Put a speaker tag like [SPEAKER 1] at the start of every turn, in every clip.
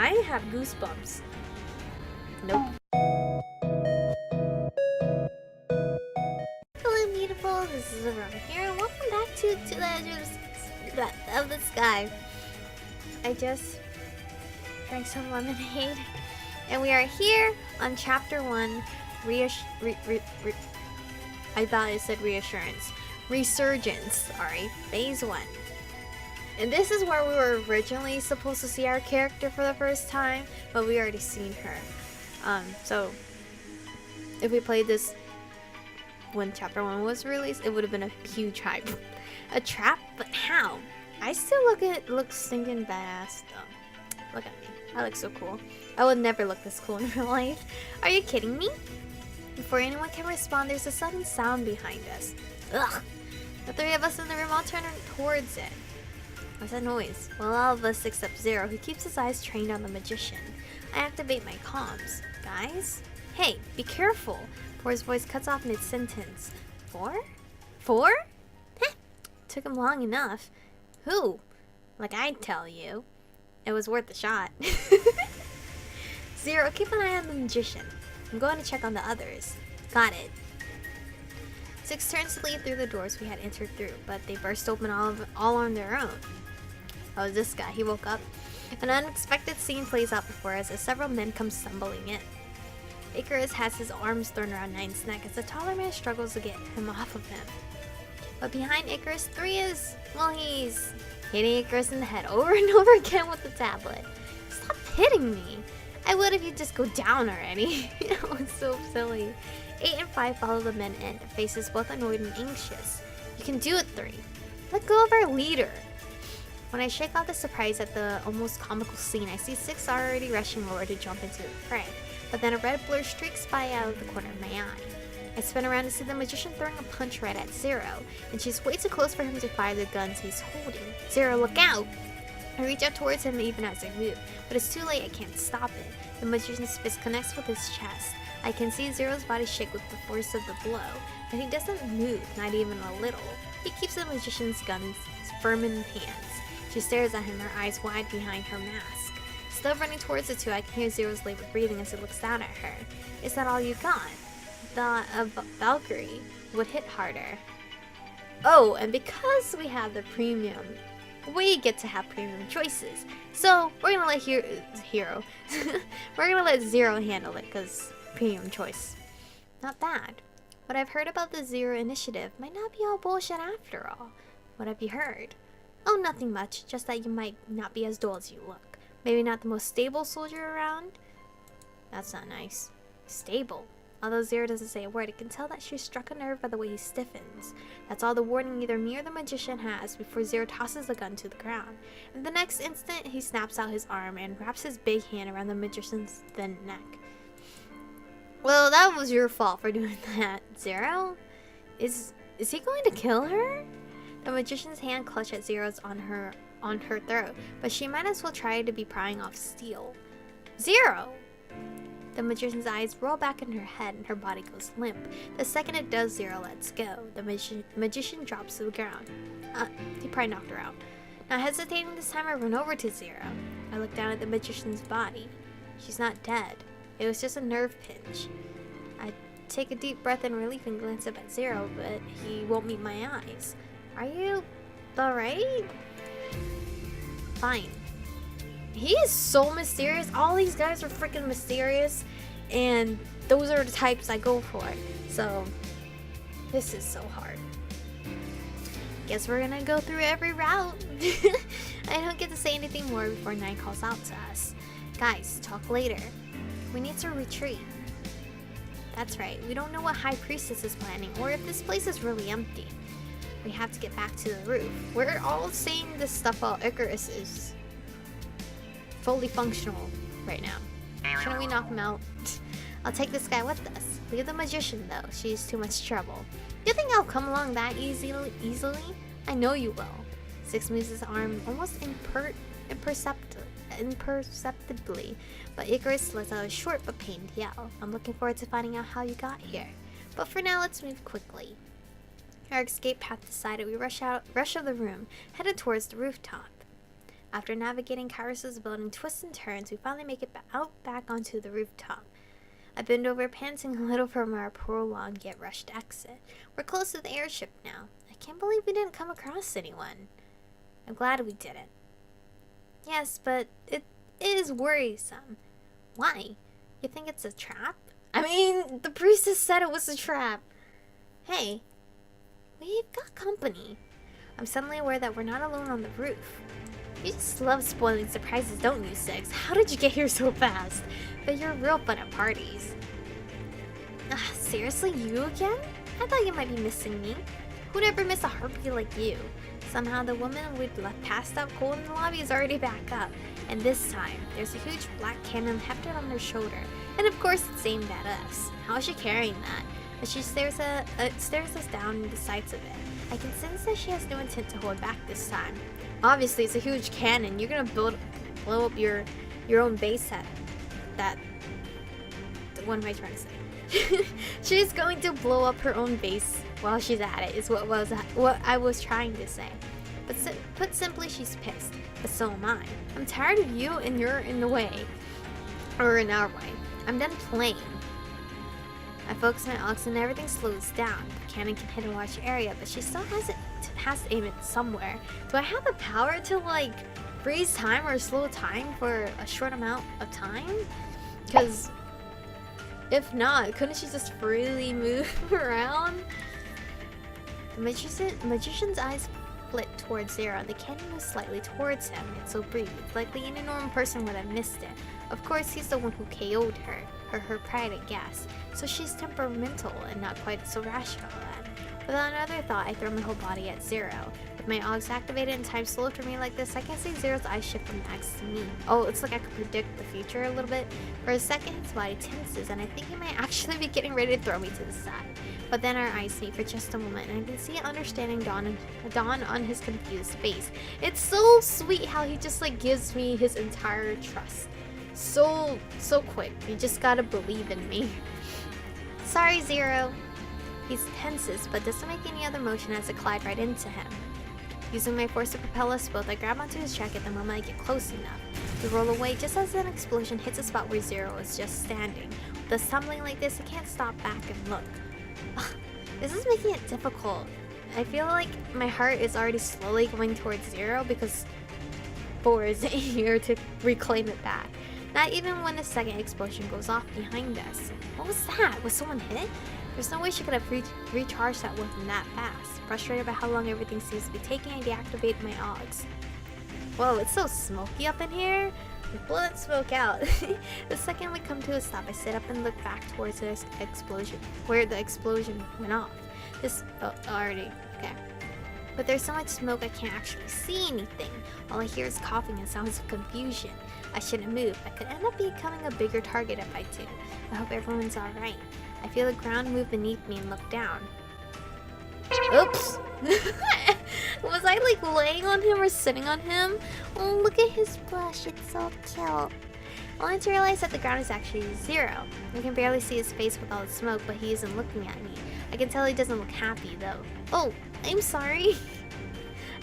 [SPEAKER 1] I have goosebumps. Nope. Hello, beautiful. This is Aromie here, and welcome back to the edge of the sky. I just drank some lemonade, and we are here on Chapter 1. I thought it said reassurance. Resurgence. Sorry, Phase 1. And this is where we were originally supposed to see our character for the first time, but we already seen her. So if we played this when Chapter 1 was released, it would have been a huge hype. A trap? But how? I still look stinking badass though. Look at me. I look so cool. I would never look this cool in real life. Are you kidding me? Before anyone can respond, there's a sudden sound behind us. Ugh! The three of us in the room all turn towards it. What's that noise? Well, all of us except Zero, who keeps his eyes trained on the magician. I activate my comms. Guys? Hey, be careful! Four's voice cuts off mid-sentence. Four? Four? Heh! Took him long enough. Who? Like I'd tell you. It was worth a shot. Zero, keep an eye on the magician. I'm going to check on the others. Got it. Six turns to leave through the doors we had entered through, but they burst open all on their own. Oh, this guy. He woke up. An unexpected scene plays out before us as several men come stumbling in. Icarus has his arms thrown around Nine's neck as the taller man struggles to get him off of him. But behind Icarus, three is, well, he's hitting Icarus in the head over and over again with the tablet. Stop hitting me! I would if you'd just go down already. That was so silly. 8 and 5 follow the men in, their faces both annoyed and anxious. You can do it, 3. Let go of our leader. When I shake off the surprise at the almost comical scene, I see 6 already rushing forward to jump into the fray. But then a red blur streaks by out of the corner of my eye. I spin around to see the magician throwing a punch right at Zero, and she's way too close for him to fire the guns he's holding. Zero, look out! I reach out towards him even as I move, but it's too late, I can't stop it. The magician's fist connects with his chest. I can see Zero's body shake with the force of the blow, but he doesn't move, not even a little. He keeps the magician's guns firm in hands. She stares at him, her eyes wide behind her mask. Still running towards the two, I can hear Zero's labored breathing as he looks down at her. Is that all you got? Thought a Valkyrie would hit harder. Oh, and because we have the premium, we get to have premium choices. So we're gonna let we're gonna let Zero handle it, cause premium choice. Not bad. What I've heard about the Zero initiative might not be all bullshit after all. What have you heard? Oh, nothing much. Just that you might not be as dull as you look. Maybe not the most stable soldier around. That's not nice. Stable. Although Zero doesn't say a word, I can tell that she's struck a nerve by the way he stiffens. That's all the warning either me or the magician has before Zero tosses the gun to the ground. And the next instant, he snaps out his arm and wraps his big hand around the magician's thin neck. Well, that was your fault for doing that, Zero. Is he going to kill her? The magician's hand clutched at Zero's on her throat, but she might as well try to be prying off steel. Zero! The magician's eyes roll back in her head and her body goes limp. The second it does, Zero lets go. The magician drops to the ground. He probably knocked her out. Not hesitating this time, I run over to Zero. I look down at the magician's body. She's not dead. It was just a nerve pinch. I take a deep breath in relief and glance up at Zero, but he won't meet my eyes. Are you alright? Fine. He is so mysterious. All these guys are freaking mysterious, and those are the types I go for. So, this is so hard. Guess we're gonna go through every route. I don't get to say anything more before Nine calls out to us. Guys, talk later. We need to retreat. That's right. We don't know what High Priestess is planning, or if this place is really empty. We have to get back to the roof. We're all saying this stuff while Icarus is fully functional right now. Shouldn't we knock him out? I'll take this guy with us. Leave the magician though. She's too much trouble. You think I'll come along that easily? I know you will. Six moves his arm almost imperceptibly, but Icarus lets out a short but pained yell. I'm looking forward to finding out how you got here. But for now, let's move quickly. Our escape path decided, we rush out of the room, headed towards the rooftop. After navigating Kairos' building twists and turns, we finally make it out back onto the rooftop. I bend over, panting a little from our prolonged yet rushed exit. We're close to the airship now. I can't believe we didn't come across anyone. I'm glad we didn't. Yes, but it is worrisome. Why? You think it's a trap? I mean, the priestess said it was a trap. Hey, we've got company. I'm suddenly aware that we're not alone on the roof. You just love spoiling surprises, don't you, Six? How did you get here so fast? But you're real fun at parties. Seriously, you again? I thought you might be missing me. Who'd ever miss a heartbeat like you? Somehow the woman we'd left passed out cold in the lobby is already back up. And this time, there's a huge black cannon hefted on her shoulder. And of course it's aimed at us. How is she carrying that? As she stares us down the sights of it. I can sense that she has no intent to hold back this time. Obviously, it's a huge cannon. You're gonna blow up your own base at that. What am I trying to say? She's going to blow up her own base while she's at it. Is what I was trying to say. But put simply, she's pissed. But so am I. I'm tired of you, and you're in the way, or in our way. I'm done playing. I focus my ox and everything slows down. The cannon can hit a large area, but she still has to aim it somewhere. Do I have the power to like freeze time or slow time for a short amount of time? Because if not, couldn't she just freely move around? The magician's eyes flit towards Zero. The cannon moves slightly towards him. It's so brief. It's likely any normal person would have missed it. Of course, he's the one who KO'd her, or her private guess. So she's temperamental and not quite so rational then. Without another thought, I throw my whole body at Zero. With my Augs activated and time slowed for me like this, I can see Zero's eyes shift from X to me. Oh, it's like I could predict the future a little bit. For a second, his body tenses, and I think he might actually be getting ready to throw me to the side. But then our eyes meet for just a moment, and I can see understanding dawn on his confused face. It's so sweet how he just like gives me his entire trust. So quick. You just gotta believe in me. Sorry, Zero. He tenses, but doesn't make any other motion as I glide right into him. Using my force to propel us both, I grab onto his jacket the moment I get close enough. We roll away just as an explosion hits a spot where Zero is just standing. With us tumbling like this, I can't stop back and look. This is making it difficult. I feel like my heart is already slowly going towards Zero because Four isn't here to reclaim it back. Not even when the second explosion goes off behind us. What was that? Was someone hit? There's no way she could have recharged that weapon that fast. Frustrated by how long everything seems to be taking, I deactivate my Augs. Whoa, it's so smoky up in here. Blow that smoke out. The second we come to a stop, I sit up and look back towards this explosion, where the explosion went off. Okay. But there's so much smoke I can't actually see anything. All I hear is coughing and sounds of confusion. I shouldn't move. I could end up becoming a bigger target if I do. I hope everyone's alright. I feel the ground move beneath me and look down. Oops! Was I like laying on him or sitting on him? Oh, look at his blush. It's so cute. Only to realize that the ground is actually Zero. I can barely see his face with all the smoke, but he isn't looking at me. I can tell he doesn't look happy though. Oh, I'm sorry.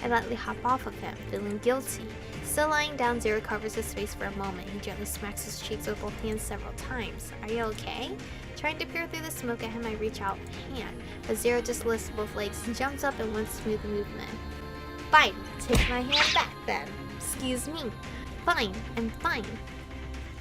[SPEAKER 1] I lightly hop off of him, feeling guilty. Still lying down, Zero covers his face for a moment. He gently smacks his cheeks with both hands several times. Are you okay? Trying to peer through the smoke at him, I reach out a hand, but Zero just lifts both legs and jumps up in one smooth movement. Fine, take my hand back then. Excuse me. Fine, I'm fine.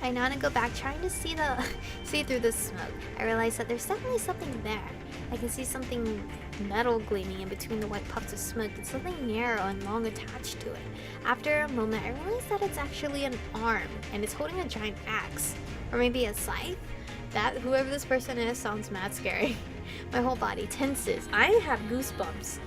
[SPEAKER 1] I nod and go back, trying to see through the smoke. I realize that there's definitely something there. I can see something metal gleaming in between the white puffs of smoke. It's something narrow and long attached to it. After a moment, I realize that it's actually an arm, and it's holding a giant axe. Or maybe a scythe? That, whoever this person is, sounds mad scary. My whole body tenses. I have goosebumps.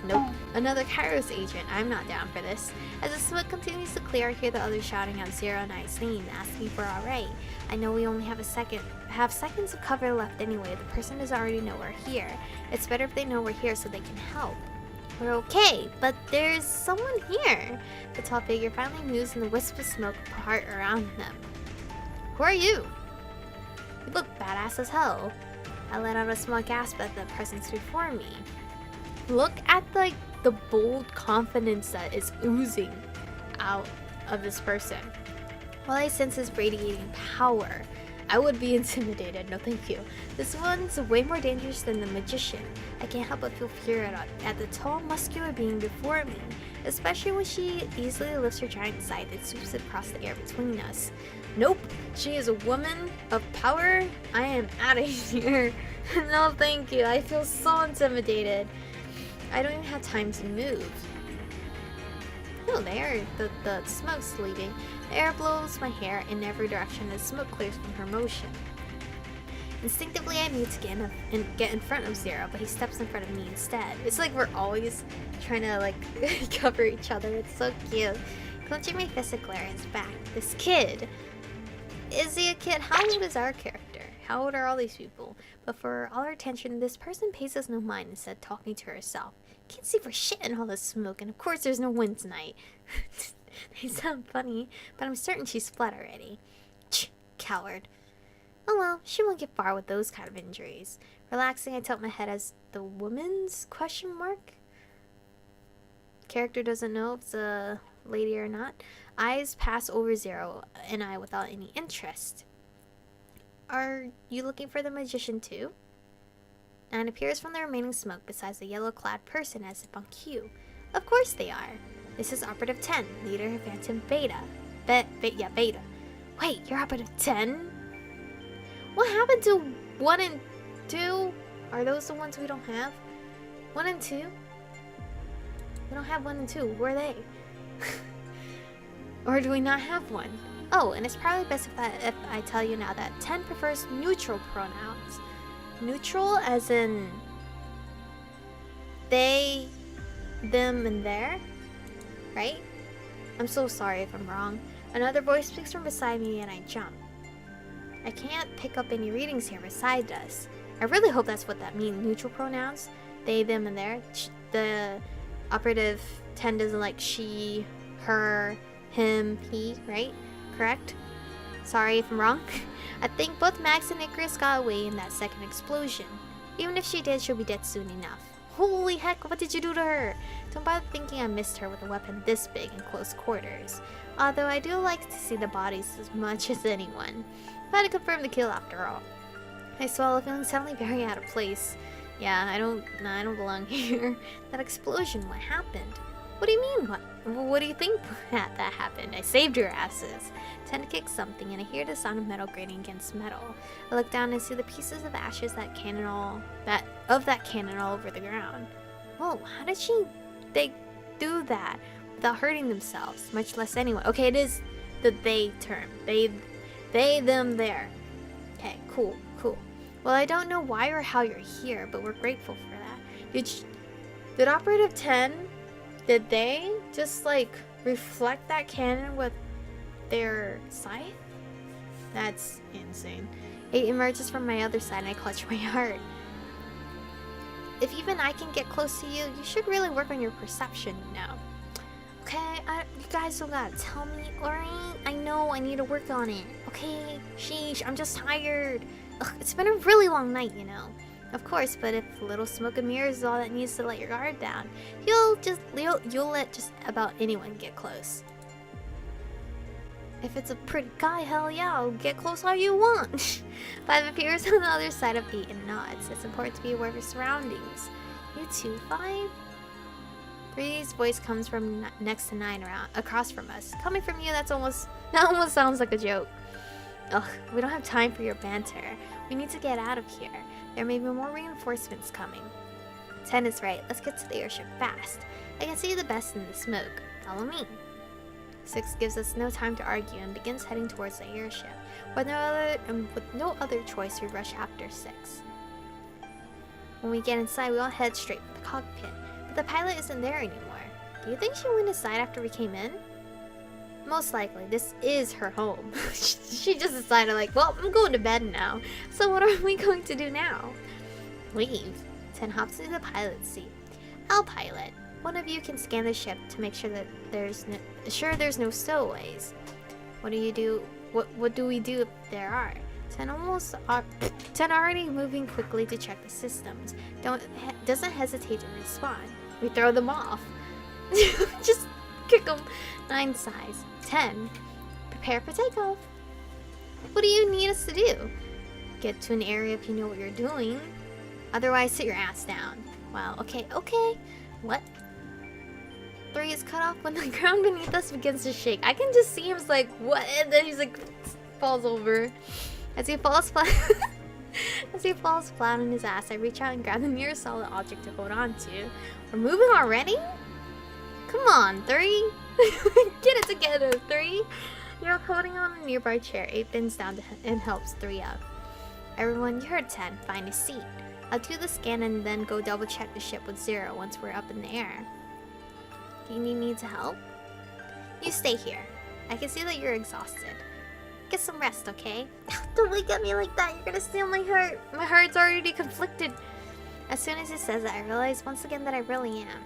[SPEAKER 1] Nope. Another Kairos agent. I'm not down for this. As the smoke continues to clear, I hear the others shouting out Zero and I's name, asking for our Ray. I know we only have seconds of cover left anyway. The person does already know we're here. It's better if they know we're here so they can help. We're okay, but there's someone here. The tall figure finally moves and the wisp of smoke part around them. Who are you? You look badass as hell. I let out a small gasp at the presence before me. Look at the bold confidence that is oozing out of this person. While I sense his radiating power, I would be intimidated. No thank you. This one's way more dangerous than the magician. I can't help but feel fear at the tall, muscular being before me, especially when she easily lifts her giant scythe and swoops it across the air between us. Nope, she is a woman of power. I am out of here. No thank you. I feel so intimidated. I don't even have time to move. Oh, there, the smoke's leaving. The air blows my hair in every direction as smoke clears from her motion. Instinctively, I need to get in front of Zero, but he steps in front of me instead. It's like we're always trying to like cover each other. It's so cute. Clenching my fist, I glare at his back. This kid. Is he a kid? How old is our character? How old are all these people? But for all our attention, this person pays us no mind, instead talking to herself. Can't see for shit in all this smoke, and of course there's no wind tonight. They sound funny, but I'm certain she's fled already. Coward. Oh well, she won't get far with those kind of injuries. Relaxing, I tilt my head as the woman's question mark? Character doesn't know if it's a lady or not. Eyes pass over Zero and I without any interest. Are you looking for the magician too? And appears from the remaining smoke besides the yellow-clad person as if on cue. Of course they are. This is Operative 10, leader of Phantom Beta. Beta. Wait, you're Operative 10? What happened to 1 and 2? Are those the ones we don't have? 1 and 2? We don't have 1 and 2. Where are they? Or do we not have one? Oh, and it's probably best if I tell you now that 10 prefers neutral pronouns. Neutral as in they, them, and their, right? I'm so sorry if I'm wrong. Another voice speaks from beside me and I jump. I can't pick up any readings here beside us. I really hope that's what that means. Neutral pronouns, they, them, and their. The Operative 10 doesn't like she, her, him, he, right? Correct? Sorry if I'm wrong. I think both Max and Icarus got away in that second explosion. Even if she did, she'll be dead soon enough. Holy heck, what did you do to her? Don't bother thinking I missed her with a weapon this big in close quarters. Although I do like to see the bodies as much as anyone. I had to confirm the kill after all. I swallow, feeling suddenly very out of place. Yeah, I don't belong here. That explosion, what happened? What do you mean, what? What do you think that happened? I saved your asses. Tend to kick something, and I hear the sound of metal grating against metal. I look down and see the pieces of ashes of that cannon all over the ground. Whoa, how did they do that without hurting themselves, much less anyone? Okay, it is the they term. They, them, there. Okay, cool. Well, I don't know why or how you're here, but we're grateful for that. Did Operative 10, did they just like reflect that cannon with their scythe? That's insane. It emerges from my other side and I clutch my heart. If even I can get close to you, you should really work on your perception now. Okay, you guys don't gotta tell me, alright? I know I need to work on it. Okay, sheesh, I'm just tired. Ugh, it's been a really long night, you know. Of course, but if a little smoke and mirrors is all that needs to let your guard down, you'll let just about anyone get close. If it's a pretty guy, hell yeah, I'll get close all you want. 5 appears on the other side of 8 and nods. It's important to be aware of your surroundings. You too, 5? 3's voice comes from next to 9 across from us. Coming from you, that almost sounds like a joke. Ugh, we don't have time for your banter. We need to get out of here. There may be more reinforcements coming. 10 is right. Let's get to the airship fast. I can see the best in the smoke. Follow me. 6 gives us no time to argue and begins heading towards the airship. With no other choice, we rush after 6. When we get inside, we all head straight for the cockpit. But the pilot isn't there anymore. Do you think she went inside after we came in? Most likely, this is her home. She just decided like, well, I'm going to bed now. So what are we going to do now? Leave. 10 hops into the pilot's seat. I'll pilot. One of you can scan the ship to make sure that there's no stowaways. What do you do? What do we do if there are? 10 already moving quickly to check the systems. Doesn't hesitate to respond. We throw them off. Just Kick 'em. 9 size. 10. Prepare for takeoff. What do you need us to do? Get to an area if you know what you're doing. Otherwise, sit your ass down. Wow, okay. What? 3 is cut off when the ground beneath us begins to shake. I can just see him like, what? And then he's like, falls over. As he falls flat on his ass, I reach out and grab the nearest solid object to hold on to. We're moving already? Come on, 3. Get it together, 3. You're holding on a nearby chair. 8 bends down and helps 3 up. Everyone, you heard 10. Find a seat. I'll do the scan and then go double check the ship with 0 once we're up in the air. Do you need me to help? You stay here. I can see that you're exhausted. Get some rest, okay? Don't look at me like that. You're gonna steal my heart. My heart's already conflicted. As soon as he says that, I realize once again that I really am.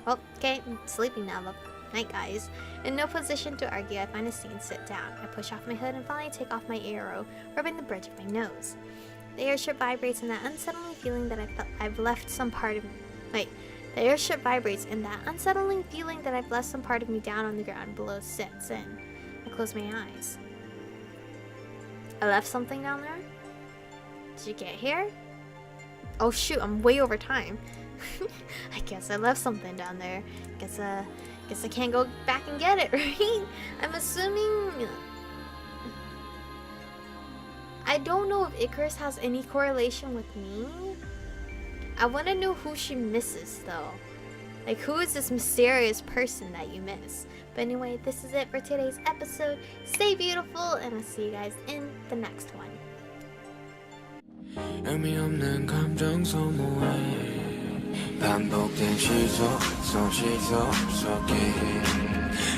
[SPEAKER 1] Well, okay, I'm sleeping now, but night, guys. In no position to argue, I find a seat and sit down. I push off my hood and finally take off my arrow, rubbing the bridge of my nose. The airship vibrates in that unsettling feeling that I've left some part of me. Wait, the airship vibrates in that unsettling feeling that I've left some part of me down on the ground below sets in. I close my eyes. I left something down there? Did you get here? Oh shoot, I'm way over time. I guess I left something down there. Guess I can't go back and get it, right? I'm assuming... I don't know if Icarus has any correlation with me. I want to know who she misses, though. Like, who is this mysterious person that you miss? But anyway, this is it for today's episode. Stay beautiful, and I'll see you guys in the next one.
[SPEAKER 2] 의미 없는 감정 소모해 반복된 시소 속에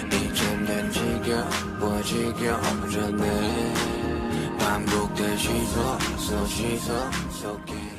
[SPEAKER 2] 이젠 된 지겨워지겨워졌네 반복된 시소 속에